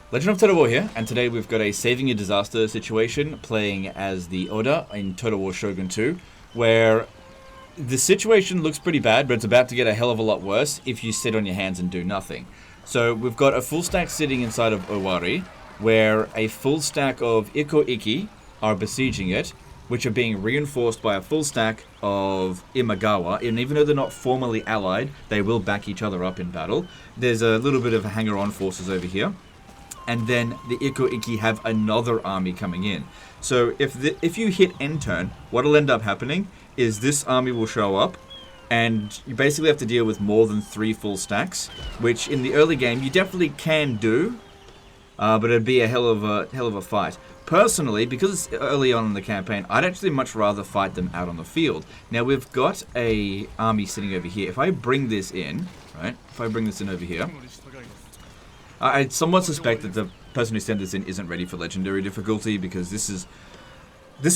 Legend of Total War here, and today we've got a saving a disaster situation playing as the Oda in Total War Shogun 2, where the situation looks pretty bad, but it's about to get a hell of a lot worse if you sit on your hands and do nothing. So we've got a full stack sitting inside of Owari, where a full stack of Iko Iki are besieging it, which are being reinforced by a full stack of Imagawa, and even though they're not formally allied, they will back each other up in battle. There's a little bit of hanger-on forces over here. And then the Iko Iki have another army coming in. So if you hit end turn, what'll end up happening is this army will show up, and you basically have to deal with more than 3 full stacks, which in the early game you definitely can do, but it'd be a hell of a fight. Personally, because it's early on in the campaign, I'd actually much rather fight them out on the field. Now we've got a army sitting over here. If I bring this in, right? If I bring this in over here. I somewhat suspect that the person who sent this in isn't ready for legendary difficulty, because this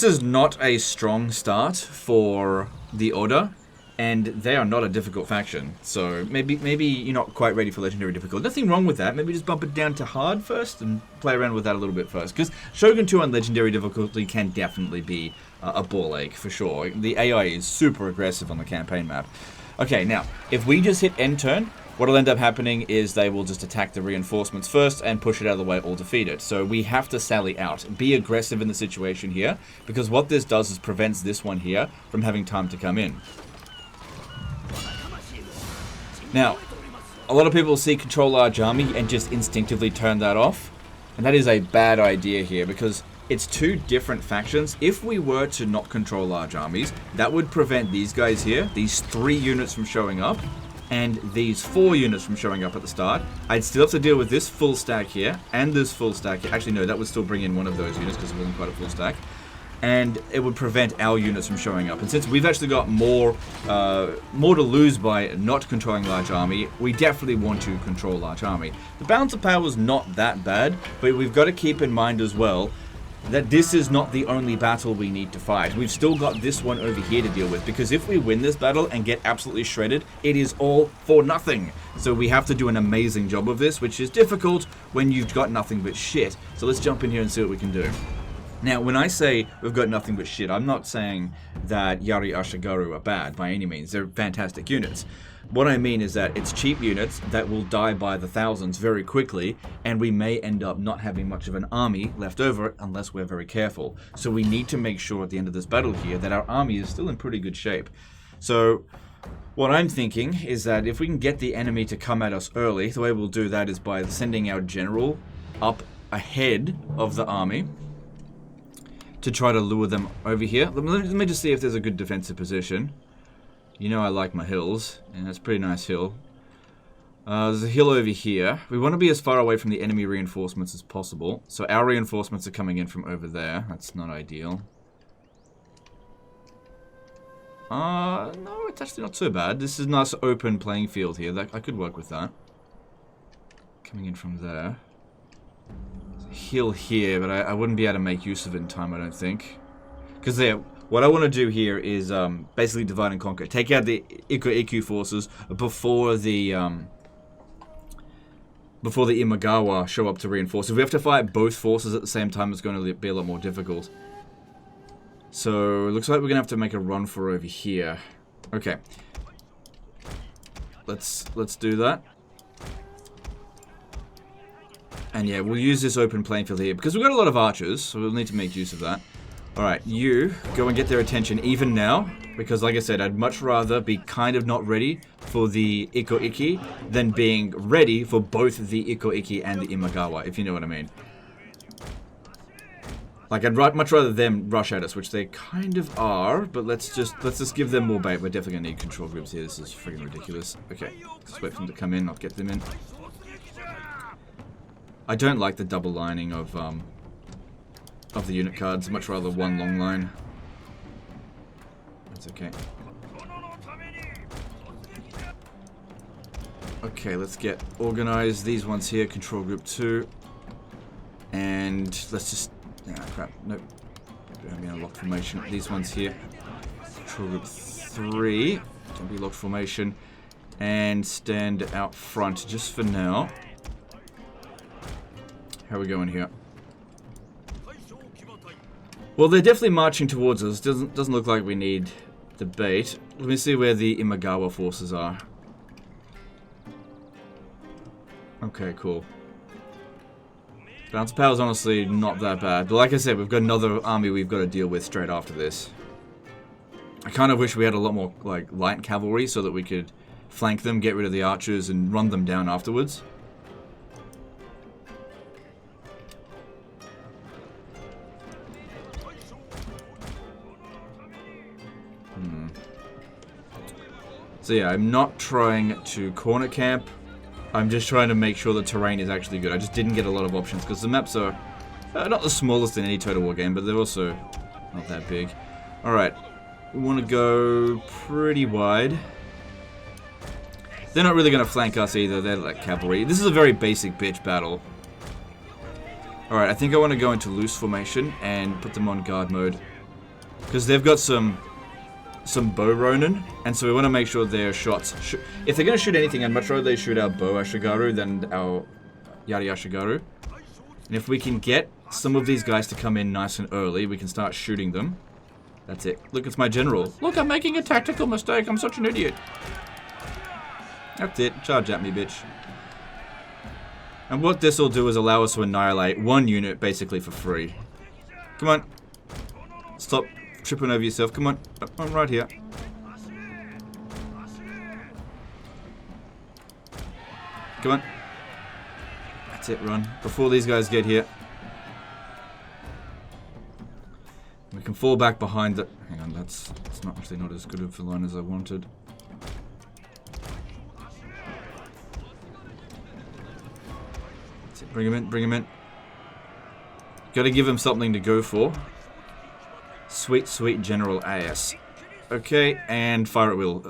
is not a strong start for the Order, and they are not a difficult faction. So maybe you're not quite ready for legendary difficulty. Nothing wrong with that. Maybe just bump it down to hard first and play around with that a little bit first, because Shogun 2 on legendary difficulty can definitely be a ball ache for sure. The AI is super aggressive on the campaign map. Okay, now if we just hit end turn, what'll end up happening is they will just attack the reinforcements first and push it out of the way or defeat it. So we have to sally out. Be aggressive in the situation here, because what this does is prevents this one here from having time to come in. Now, a lot of people see control large army and just instinctively turn that off. And that is a bad idea here, because it's 2 different factions. If we were to not control large armies, that would prevent these guys here, these 3 units from showing up, and these 4 units from showing up at the start. I'd still have to deal with this full stack here, and this full stack here. Actually, no, that would still bring in one of those units, because it wasn't quite a full stack. And it would prevent our units from showing up. And since we've actually got more to lose by not controlling large army, we definitely want to control large army. The balance of power is not that bad, but we've got to keep in mind as well that this is not the only battle we need to fight. We've still got this one over here to deal with, because if we win this battle and get absolutely shredded, it is all for nothing. So we have to do an amazing job of this, which is difficult when you've got nothing but shit. So let's jump in here and see what we can do. Now, when I say we've got nothing but shit, I'm not saying that Yari Ashigaru are bad by any means. They're fantastic units. What I mean is that it's cheap units that will die by the thousands very quickly, and we may end up not having much of an army left over unless we're very careful. So we need to make sure at the end of this battle here that our army is still in pretty good shape. So what I'm thinking is that if we can get the enemy to come at us early, the way we'll do that is by sending our general up ahead of the army to try to lure them over here. Let me just see if there's a good defensive position. You know I like my hills, and that's a pretty nice hill. There's a hill over here. We want to be as far away from the enemy reinforcements as possible. So our reinforcements are coming in from over there. That's not ideal. No, it's actually not so bad. This is a nice open playing field here. I could work with that. Coming in from there. There's a hill here, but I wouldn't be able to make use of it in time, I don't think. Because what I want to do here is basically divide and conquer. Take out the Iko forces before the Imagawa show up to reinforce. If we have to fight both forces at the same time, it's going to be a lot more difficult. So it looks like we're going to have to make a run for over here. Okay. Let's do that. And yeah, we'll use this open playing field here, because we've got a lot of archers, so we'll need to make use of that. Alright, you go and get their attention even now, because like I said, I'd much rather be kind of not ready for the Iko Iki than being ready for both the Iko Iki and the Imagawa, if you know what I mean. Like, I'd much rather them rush at us, which they kind of are, but let's just give them more bait. We're definitely going to need control groups here. This is freaking ridiculous. Okay, let's wait for them to come in, not get them in. I don't like the double lining of the unit cards. Much rather one long line. That's okay. Okay, let's get organized. These ones here, control group 2. And let's just... Ah, crap. Nope. Don't be in a locked formation. These ones here. Control group 3. Don't be locked formation. And stand out front just for now. How are we going here? Well, they're definitely marching towards us. Doesn't look like we need the bait. Let me see where the Imagawa forces are. Okay, cool. Bounce power is honestly not that bad. But like I said, we've got another army we've got to deal with straight after this. I kind of wish we had a lot more like light cavalry so that we could flank them, get rid of the archers, and run them down afterwards. So yeah, I'm not trying to corner camp. I'm just trying to make sure the terrain is actually good. I just didn't get a lot of options because the maps are not the smallest in any Total War game, but they're also not that big. Alright, we want to go pretty wide. They're not really going to flank us either. They're like cavalry. This is a very basic bitch battle. Alright, I think I want to go into loose formation and put them on guard mode. Because they've got some bow Ronin, and so we want to make sure their shots... if they're going to shoot anything, I'd much rather they shoot our bow Ashigaru than our Yari Ashigaru. And if we can get some of these guys to come in nice and early, we can start shooting them. That's it. Look, it's my general. Look, I'm making a tactical mistake. I'm such an idiot. That's it. Charge at me, bitch. And what this will do is allow us to annihilate one unit basically for free. Come on. Stop tripping over yourself. Come on. I'm right here. Come on. That's it, run. Before these guys get here. We can fall back behind the... Hang on, that's not actually not as good of a line as I wanted. That's it. Bring him in, bring him in. Gotta give him something to go for. Sweet, sweet General AS. Okay, and fire at will.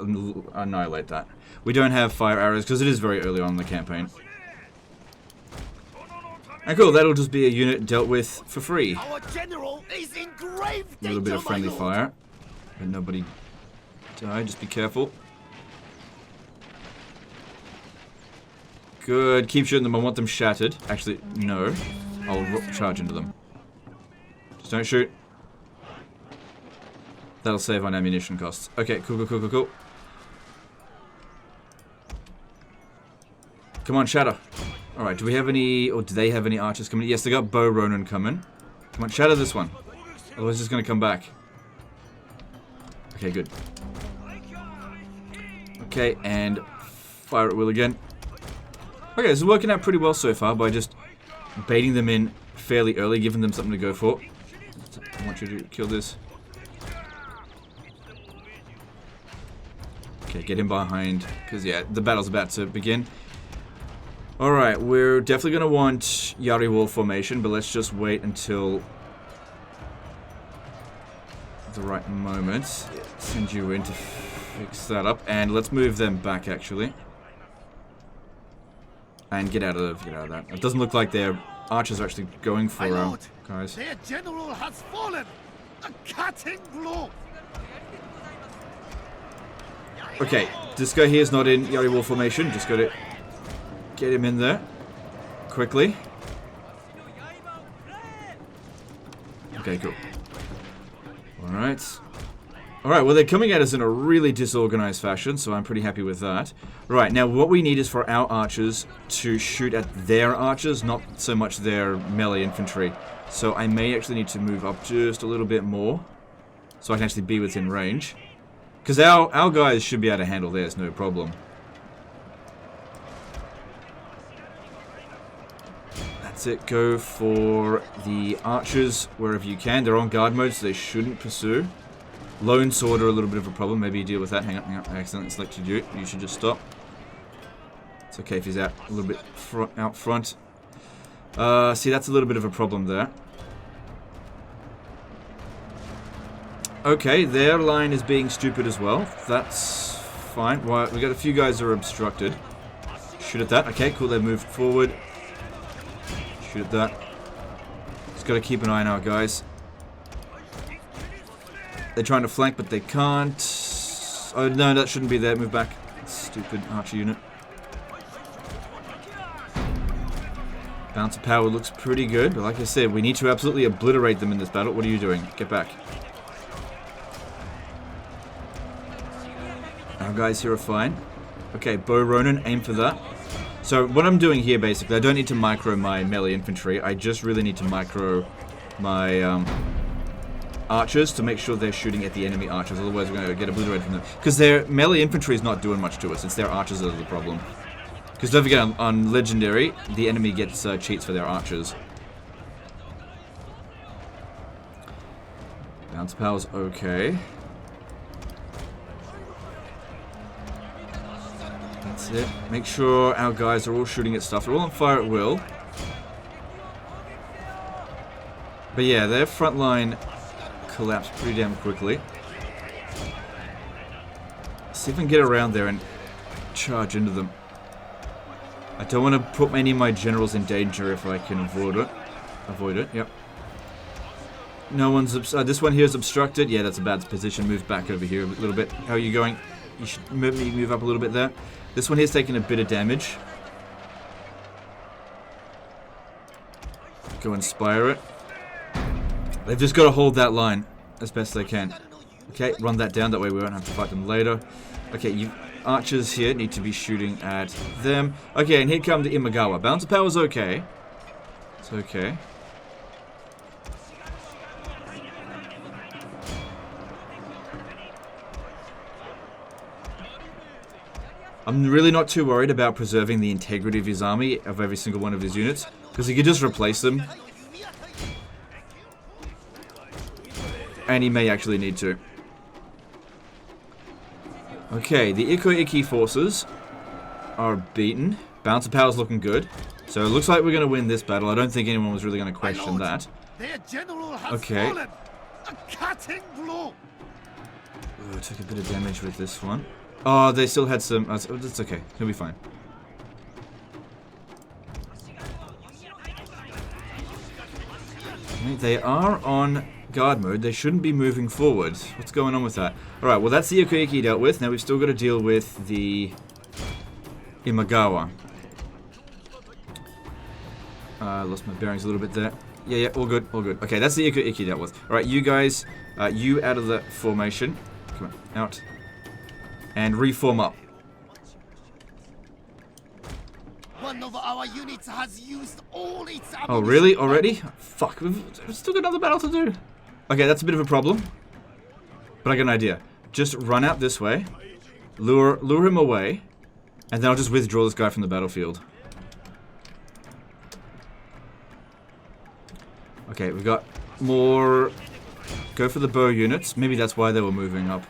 Annihilate that. We don't have fire arrows because it is very early on in the campaign. And cool, that'll just be a unit dealt with for free. Our general is in grave danger, a little bit of friendly fire. But nobody die, just be careful. Good, keep shooting them. I want them shattered. Actually, no. I'll charge into them. Just don't shoot. That'll save on ammunition costs. Okay, cool. Come on, shatter. Alright, do we have any, or do they have any archers coming? Yes, they got bow Ronin coming. Come on, shatter this one. Otherwise it's going to come back. Okay, good. Okay, and fire at will again. Okay, this is working out pretty well so far by just baiting them in fairly early, giving them something to go for. I want you to kill this. Okay, get him behind, because yeah, the battle's about to begin. Alright, we're definitely going to want Yari Wall formation, but let's just wait until the right moment. Send you in to fix that up, and let's move them back, actually. And get out of that. It doesn't look like their archers are actually going for our guys. Their general has fallen! A cutting blow! Okay, this guy here is not in Yari Wall formation. Just got to get him in there quickly. Okay, cool. Alright. Alright, well, they're coming at us in a really disorganized fashion, so I'm pretty happy with that. Right, now what we need is for our archers to shoot at their archers, not so much their melee infantry. So I may actually need to move up just a little bit more, so I can actually be within range. Because our guys should be able to handle theirs, no problem. That's it, go for the archers wherever you can. They're on guard mode, so they shouldn't pursue. Lone sword are a little bit of a problem. Maybe you deal with that. Hang on. I accidentally selected you. You should just stop. It's okay if he's out a little bit out front. See, that's a little bit of a problem there. Okay, their line is being stupid as well. That's fine. Right, we got a few guys that are obstructed. Shoot at that. Okay, cool. They've moved forward. Shoot at that. Just got to keep an eye on our guys. They're trying to flank, but they can't. Oh, no, that shouldn't be there. Move back. Stupid archer unit. Bounce of power looks pretty good, but like I said, we need to absolutely obliterate them in this battle. What are you doing? Get back. Our guys here are fine. Okay, Bo Ronan, aim for that. So what I'm doing here, basically, I don't need to micro my melee infantry. I just really need to micro my archers to make sure they're shooting at the enemy archers. Otherwise, we're going to get obliterated from them. Because their melee infantry is not doing much to us. It's their archers that are the problem. Because don't forget, on Legendary, the enemy gets cheats for their archers. Bounce power's okay. That's it. Make sure our guys are all shooting at stuff. They're all on fire at will. But yeah, their front line collapsed pretty damn quickly. See if I can get around there and charge into them. I don't want to put any of my generals in danger if I can avoid it. Avoid it, yep. No one's... this one here is obstructed. Yeah, that's a bad position. Move back over here a little bit. How are you going? You should move up a little bit there. This one here's taking a bit of damage. Go inspire it. They've just got to hold that line as best they can. Okay, run that down. That way we won't have to fight them later. Okay, you... Archers here need to be shooting at them. Okay, and here come the Imagawa. Bounce of power is okay. It's okay. I'm really not too worried about preserving the integrity of his army, of every single one of his units, because he could just replace them. And he may actually need to. Okay, the Iko-Iki forces are beaten. Bounce of power is looking good. So it looks like we're going to win this battle. I don't think anyone was really going to question that. Their general has okay. fallen. A cutting blow. Oh, took a bit of damage with this one. Oh, they still had some... it's okay. He'll be fine. Okay, they are on guard mode. They shouldn't be moving forward. What's going on with that? Alright, well that's the Iko-Iki dealt with. Now we've still got to deal with the Imagawa. Lost my bearings a little bit there. Yeah, all good, all good. Okay, that's the Iko-Iki dealt with. Alright, you guys, you out of the formation. Come on, out. And reform up. One of our units has used all its ammunition. Oh, really? Already? Fuck, we've still got another battle to do. Okay, that's a bit of a problem. But I got an idea. Just run out this way. Lure him away. And then I'll just withdraw this guy from the battlefield. Okay, we got more... Go for the bow units. Maybe that's why they were moving up.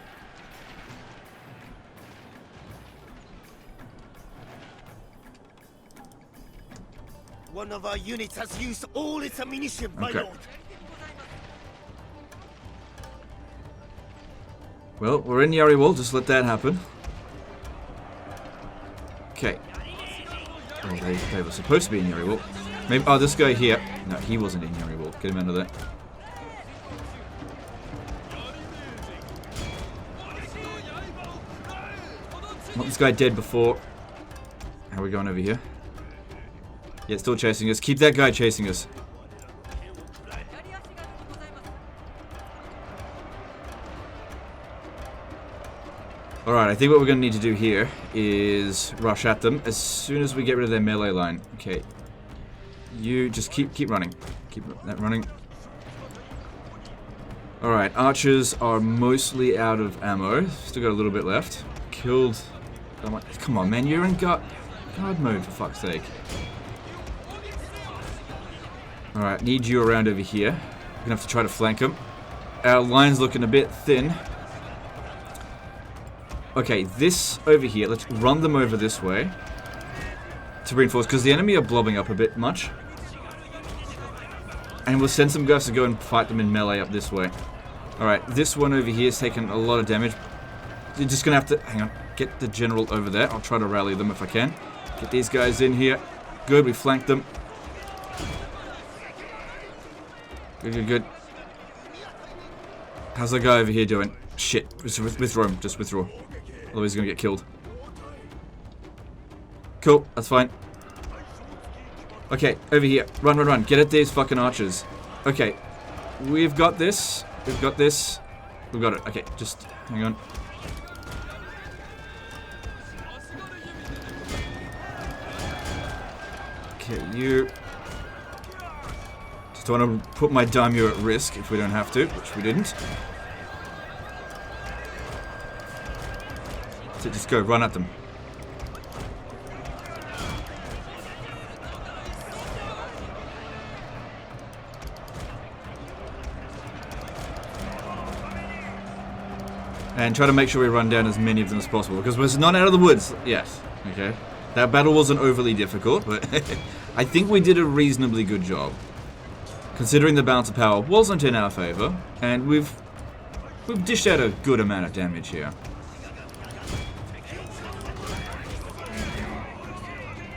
One of our units has used all its ammunition, my lord. Well, we're in Yariwal. Just let that happen. Okay. Oh, they were supposed to be in Yariwal. Maybe. Oh, this guy here. No, he wasn't in Yariwal. Get him out of there. Want this guy dead before. How are we going over here? Yeah, still chasing us. Keep that guy chasing us. Alright, I think what we're going to need to do here is rush at them as soon as we get rid of their melee line. Okay. You just keep running. Keep that running. Alright, archers are mostly out of ammo. Still got a little bit left. Killed... Come on, man. You're in guard mode, for fuck's sake. Alright, need you around over here. We're gonna have to try to flank them. Our line's looking a bit thin. Okay, this over here, let's run them over this way to reinforce, because the enemy are blobbing up a bit much. And we'll send some guys to go and fight them in melee up this way. Alright, this one over here is taking a lot of damage. You're just gonna have to, hang on, get the general over there. I'll try to rally them if I can. Get these guys in here. Good, we flanked them. Good. How's that guy over here doing? Shit, withdraw him, just withdraw. Otherwise he's gonna get killed. Cool, that's fine. Okay, over here. Run, run, run. Get at these fucking archers. Okay. We've got this. We've got this. We've got it. Okay, just hang on. Okay, you... Just don't want to put my daimyo at risk if we don't have to, which we didn't. So just go, run at them. And try to make sure we run down as many of them as possible, because we're not out of the woods yet. Okay, that battle wasn't overly difficult, but I think we did a reasonably good job, considering the balance of power wasn't in our favor, and we've dished out a good amount of damage here.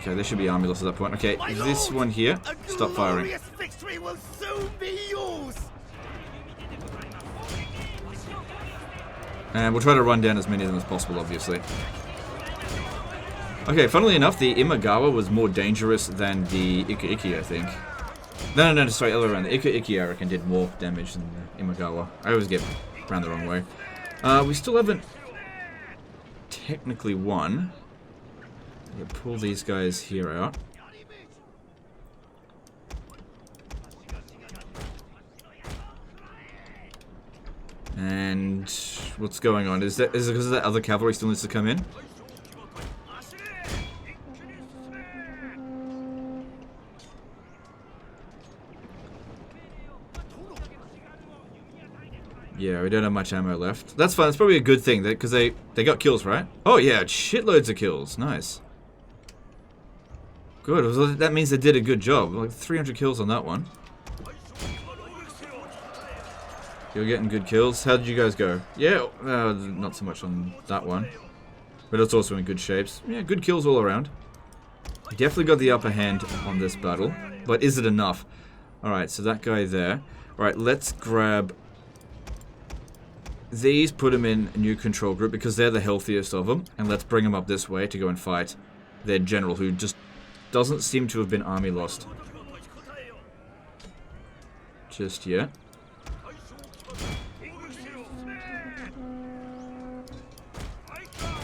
Okay, there should be army loss at that point. Okay, this one here, stop firing. Victory will soon be yours. And we'll try to run down as many of them as possible, obviously. Okay, funnily enough, the Imagawa was more dangerous than the Iki-Iki, I think. No, sorry, other way around. The Iki-Iki, I reckon, did more damage than the Imagawa. I always get around the wrong way. We still haven't technically won. We'll pull these guys here out. And what's going on? Is it because that other cavalry still needs to come in? Yeah, we don't have much ammo left. That's fine. That's probably a good thing because they got kills, right? Oh yeah, shitloads of kills. Nice. Good. That means they did a good job. Like 300 kills on that one. You're getting good kills. How did you guys go? Yeah, not so much on that one. But it's also in good shapes. Yeah, good kills all around. Definitely got the upper hand on this battle. But is it enough? Alright, so that guy there. Alright, let's grab these, put them in a new control group because they're the healthiest of them. And let's bring them up this way to go and fight their general who just doesn't seem to have been army lost just yet.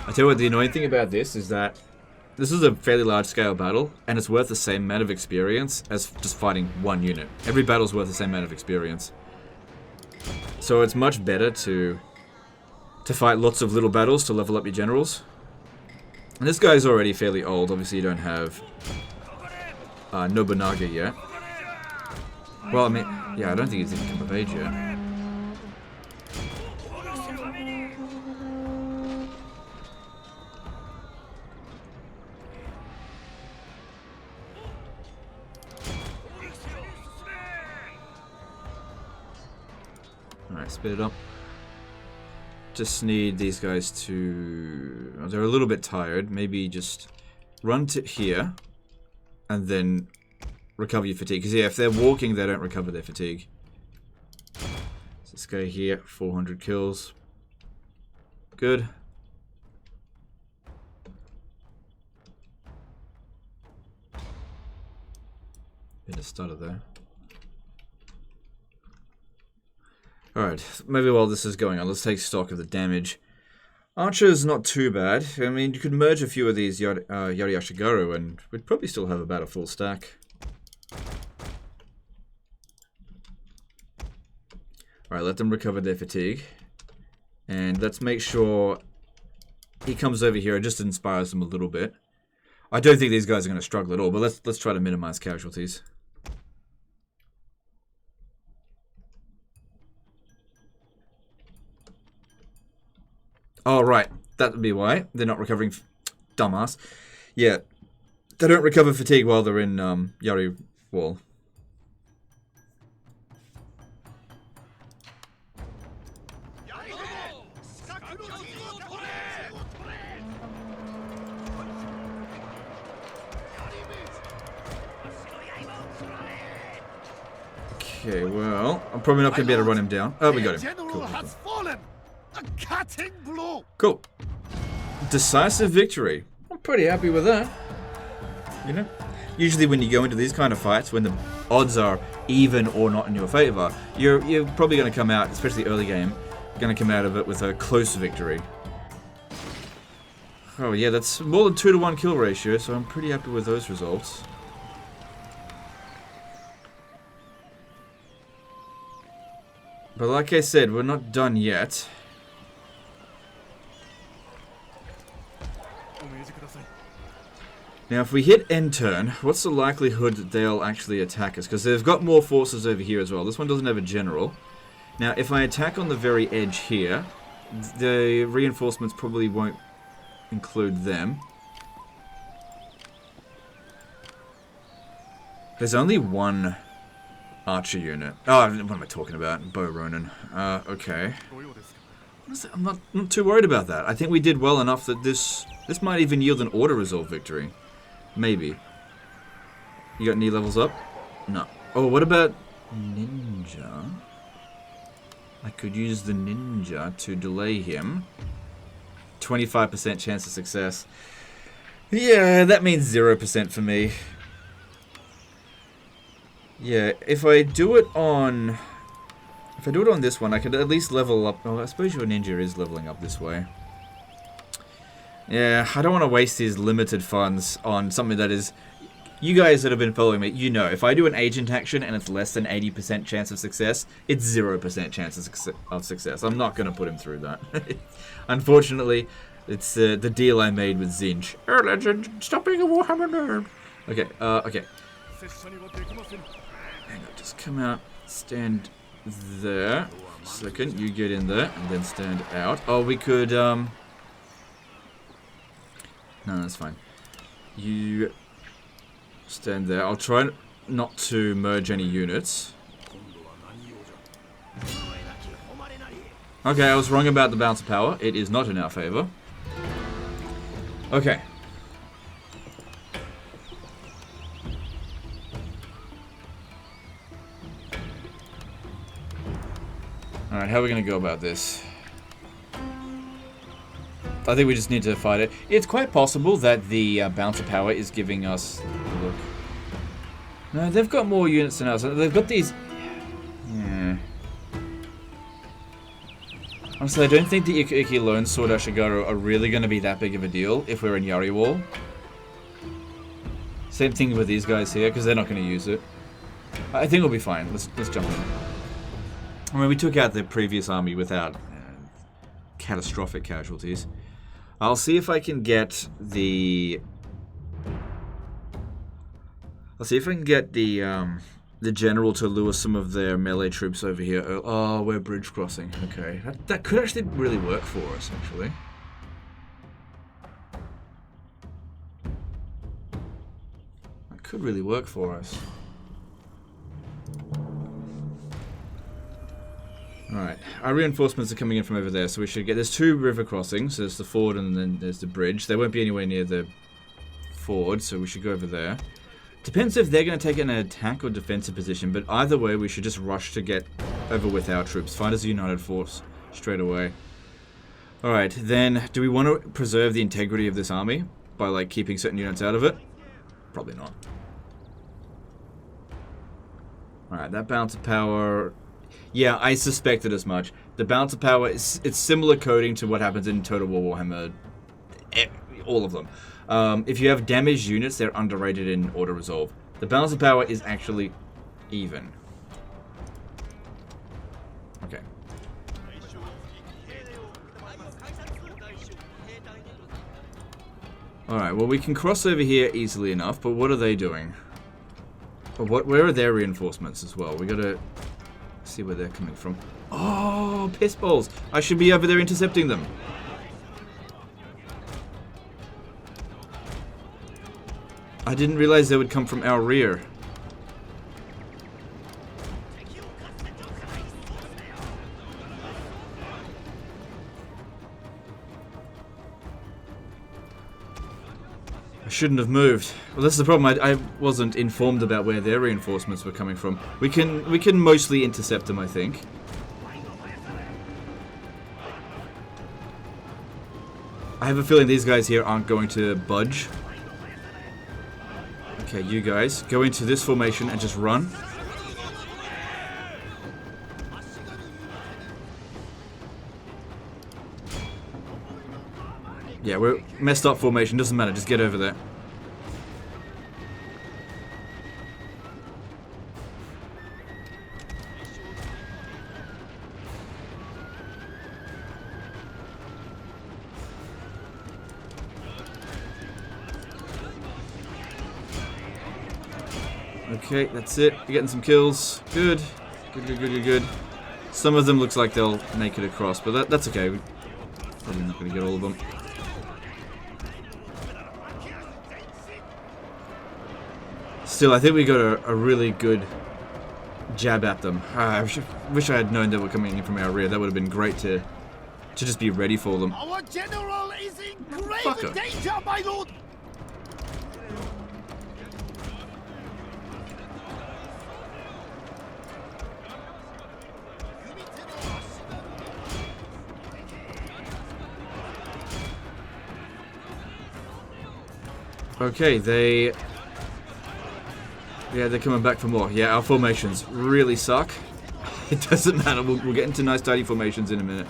I tell you what, the annoying thing about this is that this is a fairly large scale battle, and it's worth the same amount of experience as just fighting one unit. Every battle's worth the same amount of experience. So it's much better to fight lots of little battles to level up your generals. And this guy's already fairly old, obviously you don't have Nobunaga yet. Well, I mean, yeah, I don't think he's even come of age yet. Alright, speed it up. Just need these guys to... Oh, they're a little bit tired. Maybe just run to here and then recover your fatigue. Because yeah, if they're walking, they don't recover their fatigue. So let's go here. 400 kills. Good. Bit of stutter there. Alright, maybe while this is going on, let's take stock of the damage. Archer's not too bad. I mean, you could merge a few of these Yariashigaru and we'd probably still have about a full stack. Alright, let them recover their fatigue. And let's make sure he comes over here and just inspires them a little bit. I don't think these guys are going to struggle at all, but let's try to minimize casualties. Oh, right. That would be why. They're not recovering... Dumbass. Yeah. They don't recover fatigue while they're in Yari Wall. Okay, well... I'm probably not going to be able to run him down. Oh, we got him. Cool. A cutting blow. Cool. Decisive victory. I'm pretty happy with that. Usually when you go into these kind of fights, when the odds are even or not in your favor, you're probably going to come out, especially early game, going to come out of it with a close victory. Oh yeah, that's more than 2-to-1 kill ratio, so I'm pretty happy with those results. But like I said, we're not done yet. Now if we hit end turn, what's the likelihood that they'll actually attack us? Because they've got more forces over here as well. This one doesn't have a general. Now if I attack on the very edge here, the reinforcements probably won't include them. There's only one archer unit. Oh, what am I talking about? Bo Ronin. Okay. I'm not too worried about that. I think we did well enough that this might even yield an auto-resolve victory. Maybe. You got any levels up? No. Oh, what about ninja? I could use the ninja to delay him. 25% chance of success. Yeah, that means 0% for me. Yeah, if I do it on this one, I could at least level up. Oh, I suppose your ninja is leveling up this way. Yeah, I don't want to waste these limited funds on something that is... You guys that have been following me, you know, if I do an agent action and it's less than 80% chance of success, it's 0% chance of success. I'm not going to put him through that. Unfortunately, it's the deal I made with Zinj. Air Legend, stop being a Warhammer nerd. Okay, okay. Hang on, just come out, stand there. Second, you get in there, and then stand out. Oh, we could, No, that's fine. You... stand there. I'll try not to merge any units. Okay, I was wrong about the bounce of power. It is not in our favor. Okay. Alright, how are we going to go about this? I think we just need to fight it. It's quite possible that the bouncer power is giving us... Look. No, they've got more units than us. They've got these... Yeah. Honestly, I don't think the Iki Lone Sword Ashigaru are really going to be that big of a deal if we're in Yari Wall. Same thing with these guys here, because they're not going to use it. I think we'll be fine. Let's jump in. I mean, we took out the previous army without catastrophic casualties. I'll see if I can get the... I'll see if I can get the general to lure some of their melee troops over here. Oh, we're bridge crossing. Okay. That could actually really work for us, actually. That could really work for us. Alright, our reinforcements are coming in from over there, so we should get... There's two river crossings. There's the ford and then there's the bridge. They won't be anywhere near the ford, so we should go over there. Depends if they're going to take an attack or defensive position, but either way, we should just rush to get over with our troops. Fight as a united force straight away. Alright, then, do we want to preserve the integrity of this army by, like, keeping certain units out of it? Probably not. Alright, that bounce of power... Yeah, I suspected as much. The bounce of power, it's similar coding to what happens in Total War Warhammer. All of them. If you have damaged units, they're underrated in auto-resolve. The balance of power is actually even. Okay. Alright, well we can cross over here easily enough, but what are they doing? Where are their reinforcements as well? We gotta see where they're coming from. Oh, piss balls! I should be over there intercepting them. I didn't realize they would come from our rear. I shouldn't have moved. Well, that's the problem. I wasn't informed about where their reinforcements were coming from. We can mostly intercept them, I think. I have a feeling these guys here aren't going to budge. Okay, you guys, go into this formation and just run. Yeah, we're messed up formation, doesn't matter, just get over there. Okay, that's it. You're getting some kills. Good. Good. Some of them looks like they'll make it across, but that's okay. We're probably not going to get all of them. Still, I think we got a really good jab at them. I wish I had known they were coming in from our rear. That would have been great to just be ready for them. Our general is in grave Fucker. danger, my lord! Okay, they're coming back for more. Yeah, our formations really suck. It doesn't matter. We'll get into nice, tidy formations in a minute.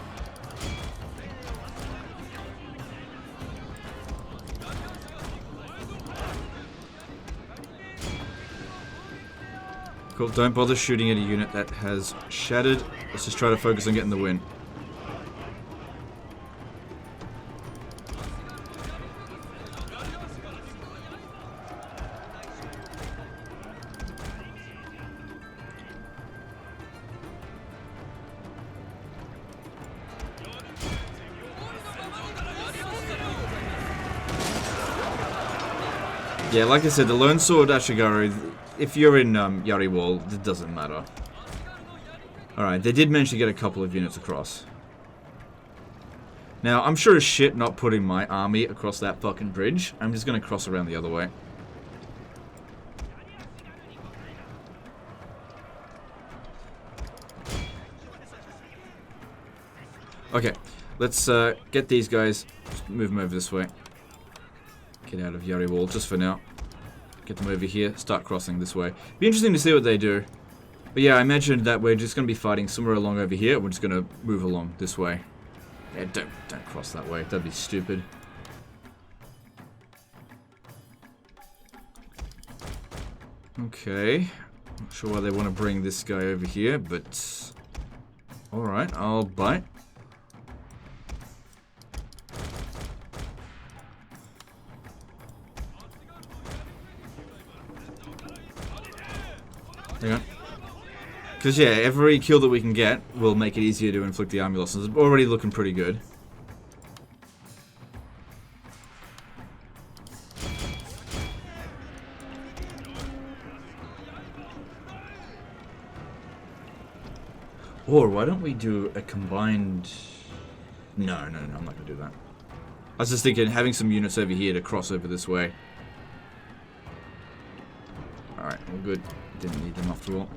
Cool. Don't bother shooting at a unit that has shattered. Let's just try to focus on getting the win. Yeah, like I said, the Lone Sword Ashigaru, if you're in Yari Wall, it doesn't matter. Alright, they did manage to get a couple of units across. Now, I'm sure as shit not putting my army across that fucking bridge. I'm just going to cross around the other way. Okay, let's get these guys, just move them over this way. Get out of Yari Wall just for now. Get them over here, start crossing this way. Be interesting to see what they do. But yeah, I imagine that we're just going to be fighting somewhere along over here. We're just going to move along this way. Yeah, don't cross that way. That'd be stupid. Okay. Not sure why they want to bring this guy over here, but... Alright, I'll bite. Hang on. Because, yeah, every kill that we can get will make it easier to inflict the army losses. It's already looking pretty good. Or why don't we do a combined... No, I'm not going to do that. I was just thinking, having some units over here to cross over this way. Alright, all good. Didn't need them after all.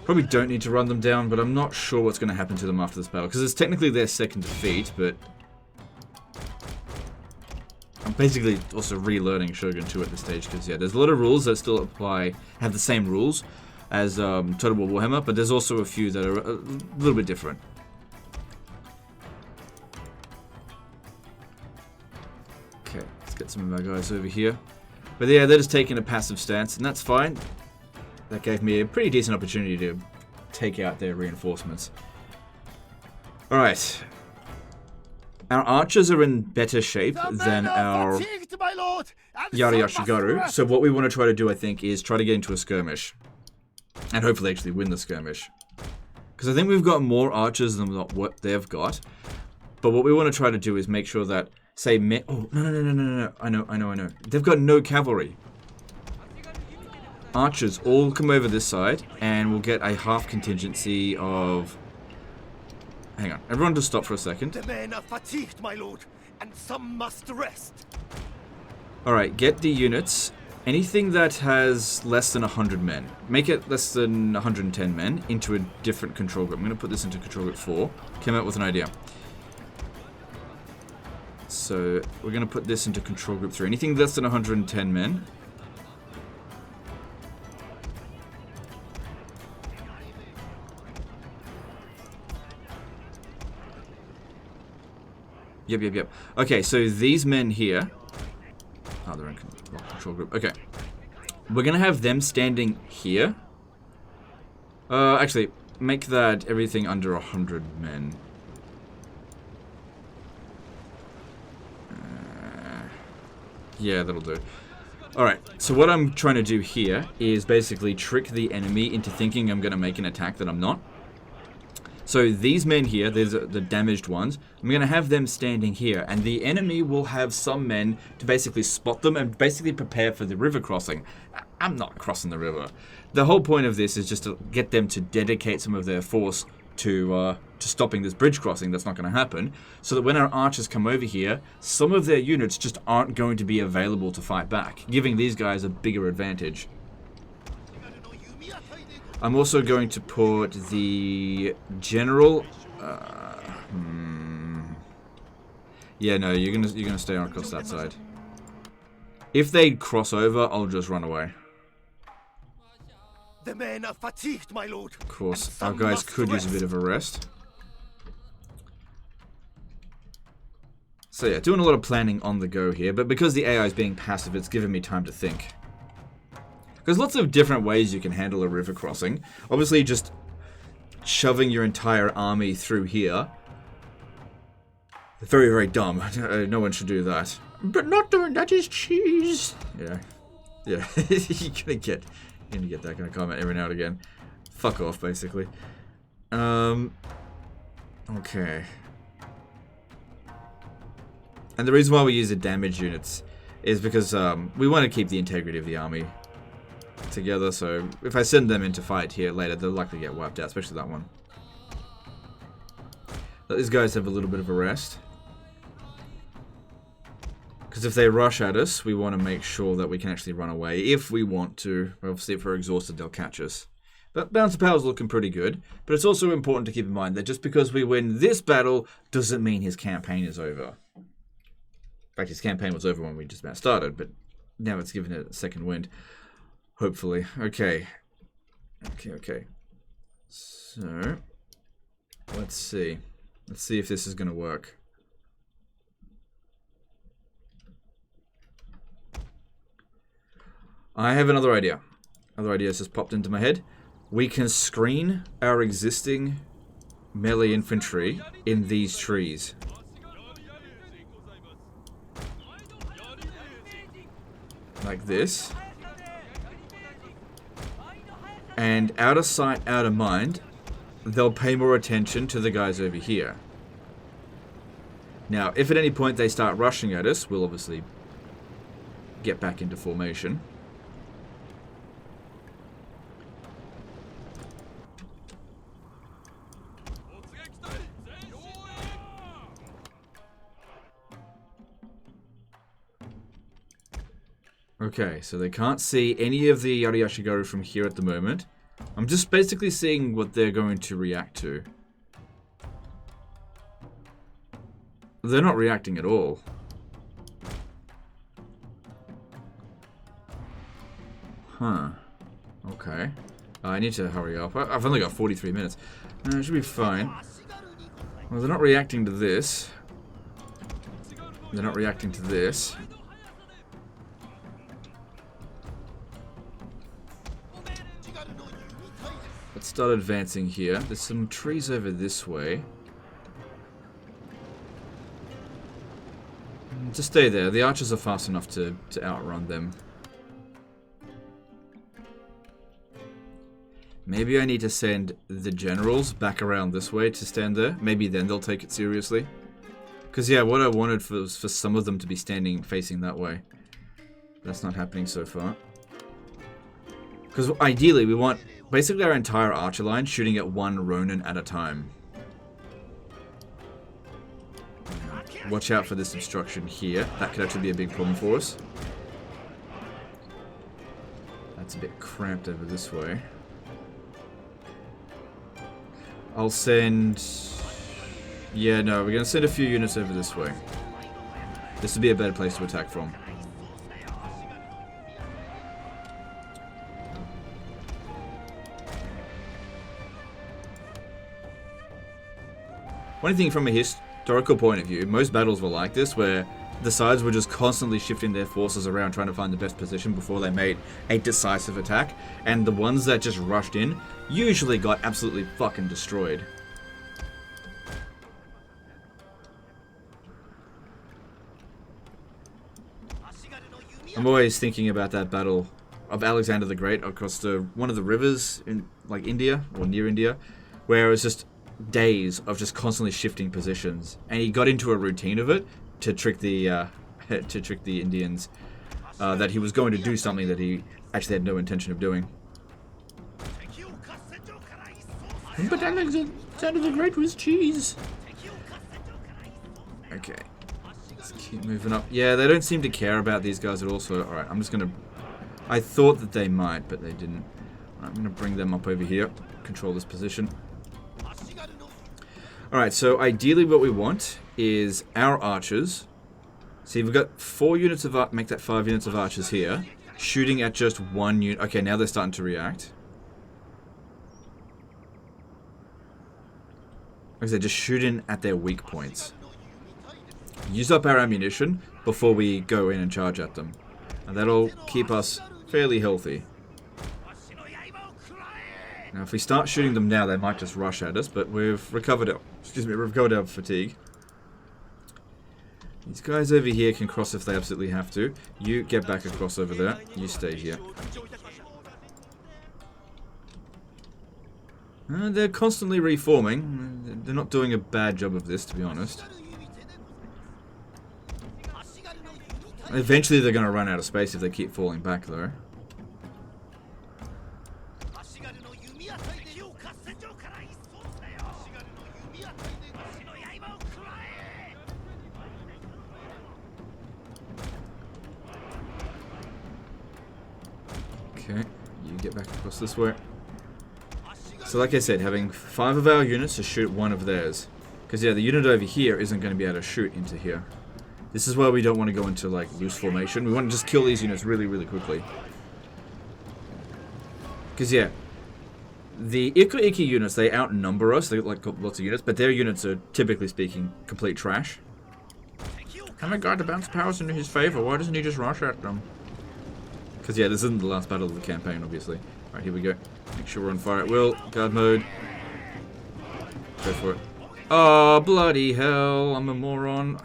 Probably don't need to run them down, but I'm not sure what's going to happen to them after this battle. Because it's technically their second defeat, but... I'm basically also relearning Shogun 2 at this stage, because yeah, there's a lot of rules that still apply, have the same rules as Total War Warhammer, but there's also a few that are a little bit different. Okay, let's get some of our guys over here. But yeah, they're just taking a passive stance, and that's fine. That gave me a pretty decent opportunity to take out their reinforcements. Alright. Our archers are in better shape than our Yari Ashigaru, so what we want to try to do, I think, is try to get into a skirmish. And hopefully actually win the skirmish. Because I think we've got more archers than what they've got. But what we want to try to do is make sure that, say, oh, no. I know. They've got no cavalry. Archers all come over this side, and we'll get a half contingency of... Hang on, everyone just stop for a second. The men are fatigued, my lord, and some must rest. Alright, get the units. Anything that has less than 100 men, make it less than 110 men into a different control group. I'm going to put this into control group 4. Came out with an idea. So we're going to put this into control group 3. Anything less than 110 men. Yep. Okay, so these men here... Oh, they're in control group. Okay. We're going to have them standing here. Actually, make that everything under 100 men. Yeah, that'll do. Alright, so what I'm trying to do here is basically trick the enemy into thinking I'm going to make an attack that I'm not. So these men here, there's the damaged ones, I'm going to have them standing here, and the enemy will have some men to basically spot them and basically prepare for the river crossing. I'm not crossing the river. The whole point of this is just to get them to dedicate some of their force to stopping this bridge crossing. That's not going to happen, so that when our archers come over here, some of their units just aren't going to be available to fight back, giving these guys a bigger advantage. I'm also going to put the general. Yeah, no, you're gonna stay on across that side. If they cross over, I'll just run away. The men are fatigued, my lord. Of course, our guys could use a bit of a rest. So yeah, doing a lot of planning on the go here, but because the AI is being passive, it's giving me time to think. There's lots of different ways you can handle a river crossing. Obviously, just shoving your entire army through here. Very, very dumb. No one should do that. But not doing that is cheese. Yeah. You're gonna get that kind of comment every now and again. Fuck off, basically. Okay. And the reason why we use the damage units is because we want to keep the integrity of the army together, so if I send them into fight here later, they'll likely get wiped out, especially that one. Let these guys have a little bit of a rest. Because if they rush at us, we want to make sure that we can actually run away if we want to. Obviously, if we're exhausted, they'll catch us. But balance of power is looking pretty good, but it's also important to keep in mind that just because we win this battle doesn't mean his campaign is over. In fact, his campaign was over when we just about started, but now it's given it a second wind. Hopefully. Okay. So, let's see. Let's see if this is going to work. I have another idea. Another idea has just popped into my head. We can screen our existing melee infantry in these trees. Like this. And out of sight, out of mind, they'll pay more attention to the guys over here. Now, if at any point they start rushing at us, we'll obviously get back into formation. Okay, so they can't see any of the Ariashigaru from here at the moment. I'm just basically seeing what they're going to react to. They're not reacting at all. Huh. Okay. I need to hurry up. I've only got 43 minutes. It should be fine. Well, they're not reacting to this. They're not reacting to this. Let's start advancing here. There's some trees over this way. Just stay there. The archers are fast enough to outrun them. Maybe I need to send the generals back around this way to stand there. Maybe then they'll take it seriously. Because yeah, what I wanted was for some of them to be standing facing that way. That's not happening so far. Because ideally we want basically our entire archer line shooting at one Ronin at a time. Watch out for this obstruction here. That could actually be a big problem for us. That's a bit cramped over this way. I'll send... Yeah, no, we're going to send a few units over this way. This would be a better place to attack from. One thing from a historical point of view, most battles were like this, where the sides were just constantly shifting their forces around trying to find the best position before they made a decisive attack, and the ones that just rushed in usually got absolutely fucking destroyed. I'm always thinking about that battle of Alexander the Great across one of the rivers in like India or near India, where it was just days of just constantly shifting positions, and he got into a routine of it to trick the Indians that he was going to do something that he actually had no intention of doing. But Alexander the Great was cheese. Okay, let's keep moving up. Yeah, they don't seem to care about these guys at all. So, all right, I'm just gonna. I thought that they might, but they didn't. I'm gonna bring them up over here, control this position. Alright, so ideally what we want is our archers. See, we've got 4 units of make that 5 units of archers here, shooting at just 1 unit. Okay, now they're starting to react. Like I said, just shooting at their weak points. Use up our ammunition before we go in and charge at them. And that'll keep us fairly healthy. Now, if we start shooting them now, they might just rush at us, but we've recovered our fatigue. These guys over here can cross if they absolutely have to. You get back across over there. You stay here. They're constantly reforming. They're not doing a bad job of this, to be honest. Eventually, they're going to run out of space if they keep falling back, though. Okay, you get back across this way. So like I said, having 5 of our units to shoot 1 of theirs. Because yeah, the unit over here isn't going to be able to shoot into here. This is why we don't want to go into like loose formation. We want to just kill these units really, really quickly. Because yeah, the Iki units, they outnumber us. They got like lots of units, but their units are, typically speaking, complete trash. Oh my god, the bounce powers in his favor. Why doesn't he just rush at them? Because, yeah, this isn't the last battle of the campaign, obviously. Alright, here we go. Make sure we're on fire at will. Guard mode. Go for it. Oh, bloody hell. I'm a moron.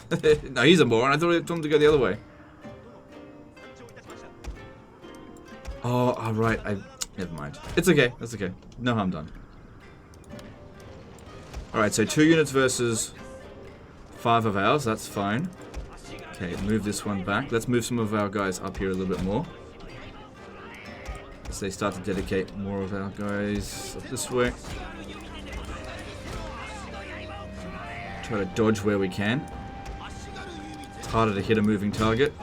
No, he's a moron. I thought I told him to go the other way. Oh, alright. Never mind. It's okay. That's okay. No harm done. Alright, so 2 units versus 5 of ours. That's fine. Okay, move this one back. Let's move some of our guys up here a little bit more. As they start to dedicate more of our guys up this way. Try to dodge where we can. It's harder to hit a moving target.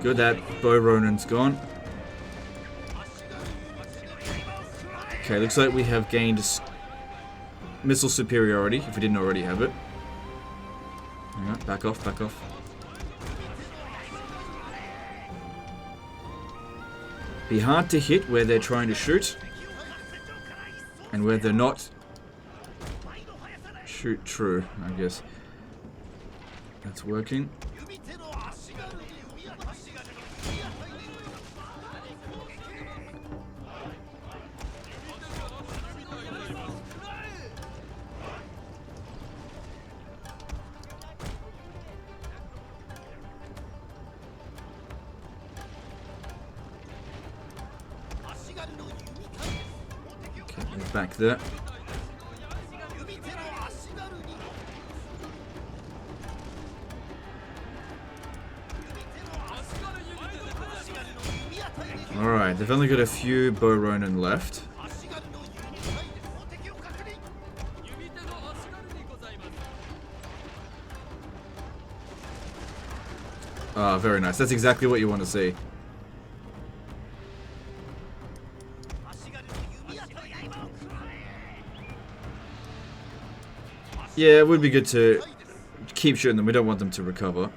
Good, that bow Ronan's gone. Okay, looks like we have gained missile superiority, if we didn't already have it. Hang on, back off, back off. Be hard to hit where they're trying to shoot, and where they're not, shoot true, I guess. That's working. Back there. Alright, they've only got a few bow Ronin left. Ah, very nice. That's exactly what you want to see. Yeah, it would be good to keep shooting them. We don't want them to recover.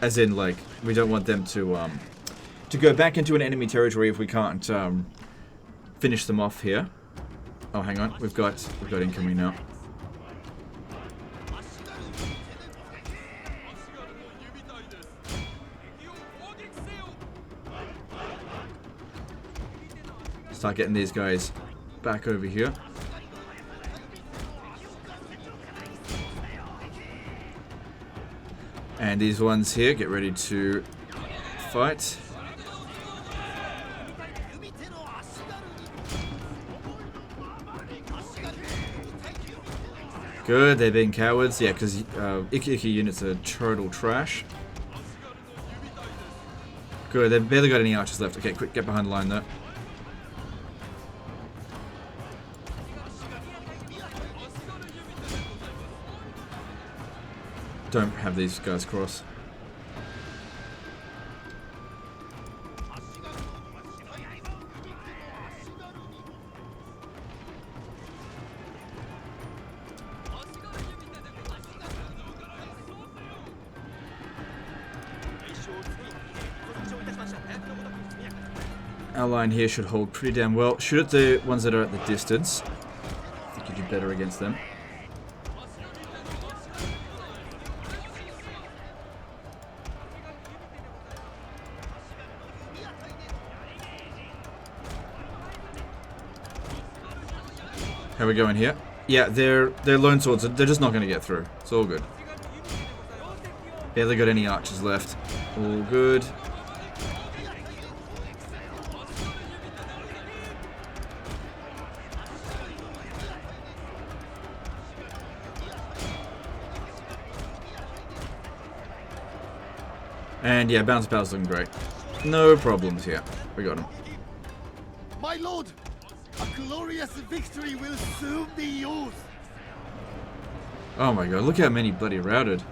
As in, like, we don't want them to go back into an enemy territory if we can't finish them off here. Oh, hang on. We've got incoming now. Start getting these guys back over here. And these ones here, get ready to fight. Good, they're being cowards. Yeah, because Iki units are total trash. Good, they've barely got any archers left. Okay, quick, get behind the line though. Don't have these guys cross. Our line here should hold pretty damn well. Shoot at the ones that are at the distance. I think you do better against them. How are we going here? Yeah, they're lone swords. They're just not going to get through. It's all good. Barely got any archers left. All good. And yeah, bounce power's looking great. No problems here. We got him. My lord, a glorious victory will soon be yours. Oh my god, look how many bloody routed.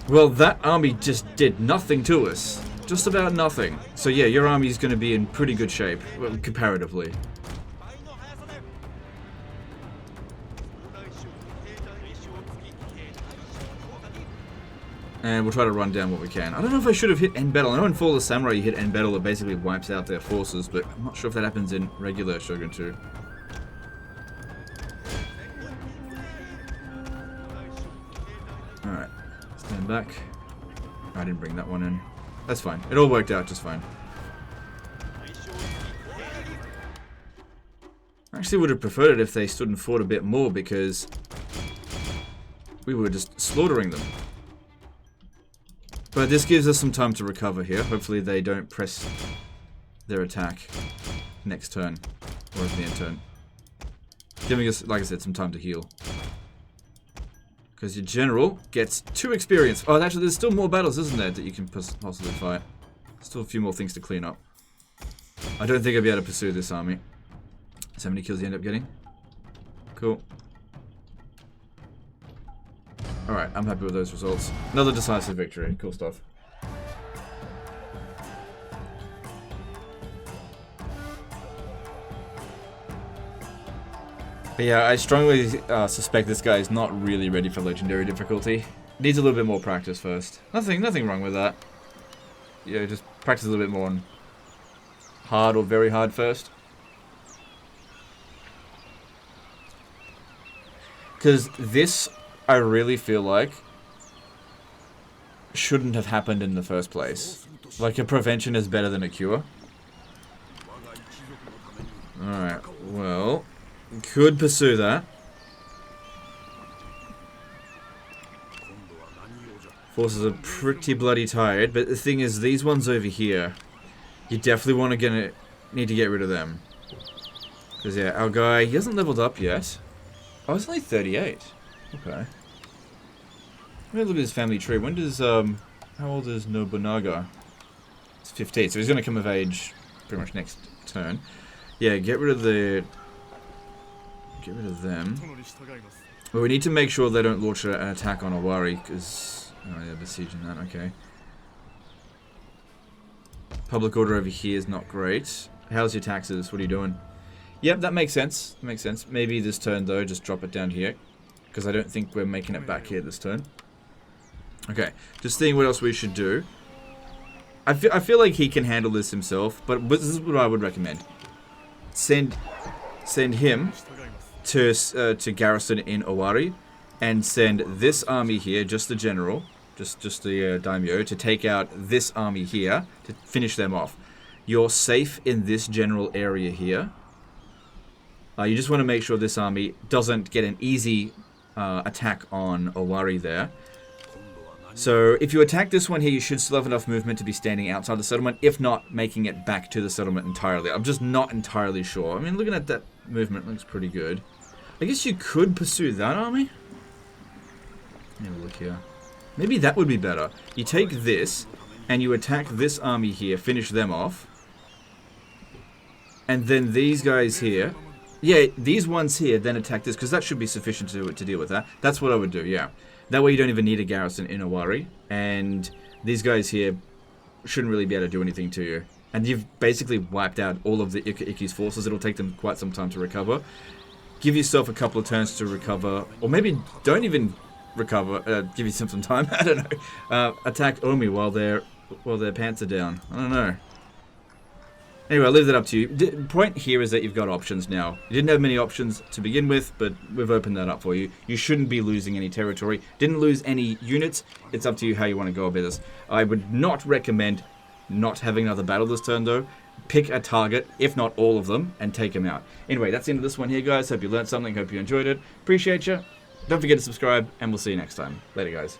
Well, that army just did nothing to us. Just about nothing. So yeah, your army's going to be in pretty good shape, well, comparatively. And we'll try to run down what we can. I don't know if I should have hit end battle. I know in Fall of the Samurai you hit end battle, it basically wipes out their forces, but I'm not sure if that happens in regular Shogun 2. Alright, stand back. I didn't bring that one in. That's fine. It all worked out just fine. I actually would have preferred it if they stood and fought a bit more, because we were just slaughtering them. But this gives us some time to recover here. Hopefully they don't press their attack next turn, or at the end turn. Giving us, like I said, some time to heal. Because your general gets 2 experience. Oh, actually there's still more battles, isn't there, that you can possibly fight. Still a few more things to clean up. I don't think I'll be able to pursue this army. So how many kills you end up getting? Cool. Alright, I'm happy with those results. Another decisive victory. Cool stuff. But yeah, I strongly suspect this guy is not really ready for legendary difficulty. Needs a little bit more practice first. Nothing wrong with that. Yeah, just practice a little bit more on hard or very hard first. Because this, I really feel like, shouldn't have happened in the first place. Like, a prevention is better than a cure. Alright, well, could pursue that. Forces are pretty bloody tired, but the thing is, these ones over here, you definitely want to need to get rid of them. Because yeah, our guy, he hasn't leveled up yet. Oh, it's only 38. Okay. Let me look at his family tree. When does, how old is Nobunaga? It's 15, so he's going to come of age pretty much next turn. Yeah, get rid of them. But we need to make sure they don't launch an attack on Owari, because... Oh, they're besieging that, okay. Public order over here is not great. How's your taxes? What are you doing? Yep, that makes sense. That makes sense. Maybe this turn, though, just drop it down here. Because I don't think we're making it back here this turn. Okay, just seeing what else we should do. I feel like he can handle this himself, but this is what I would recommend. Send him to garrison in Owari, and send this army here, just the general, just the daimyo, to take out this army here to finish them off. You're safe in this general area here. You just want to make sure this army doesn't get an easy attack on Owari there. So if you attack this one here, you should still have enough movement to be standing outside the settlement, if not making it back to the settlement entirely. I'm just not entirely sure. I mean, looking at that movement, looks pretty good. I guess you could pursue that army. Let me have a look here. Maybe that would be better. You take this, and you attack this army here, finish them off. And then these guys here... Yeah, these ones here, then attack this, because that should be sufficient to deal with that. That's what I would do, yeah. That way you don't even need a garrison in Owari, and these guys here shouldn't really be able to do anything to you. And you've basically wiped out all of the Iki's forces. It'll take them quite some time to recover. Give yourself a couple of turns to recover, or maybe don't even recover, give yourself some time, I don't know. Attack Omi while their pants are down. I don't know. Anyway, I'll leave that up to you. The point here is that you've got options now. You didn't have many options to begin with, but we've opened that up for you. You shouldn't be losing any territory. Didn't lose any units. It's up to you how you want to go about this. I would not recommend not having another battle this turn, though. Pick a target, if not all of them, and take them out. Anyway, that's the end of this one here, guys. Hope you learned something. Hope you enjoyed it. Appreciate you. Don't forget to subscribe, and we'll see you next time. Later, guys.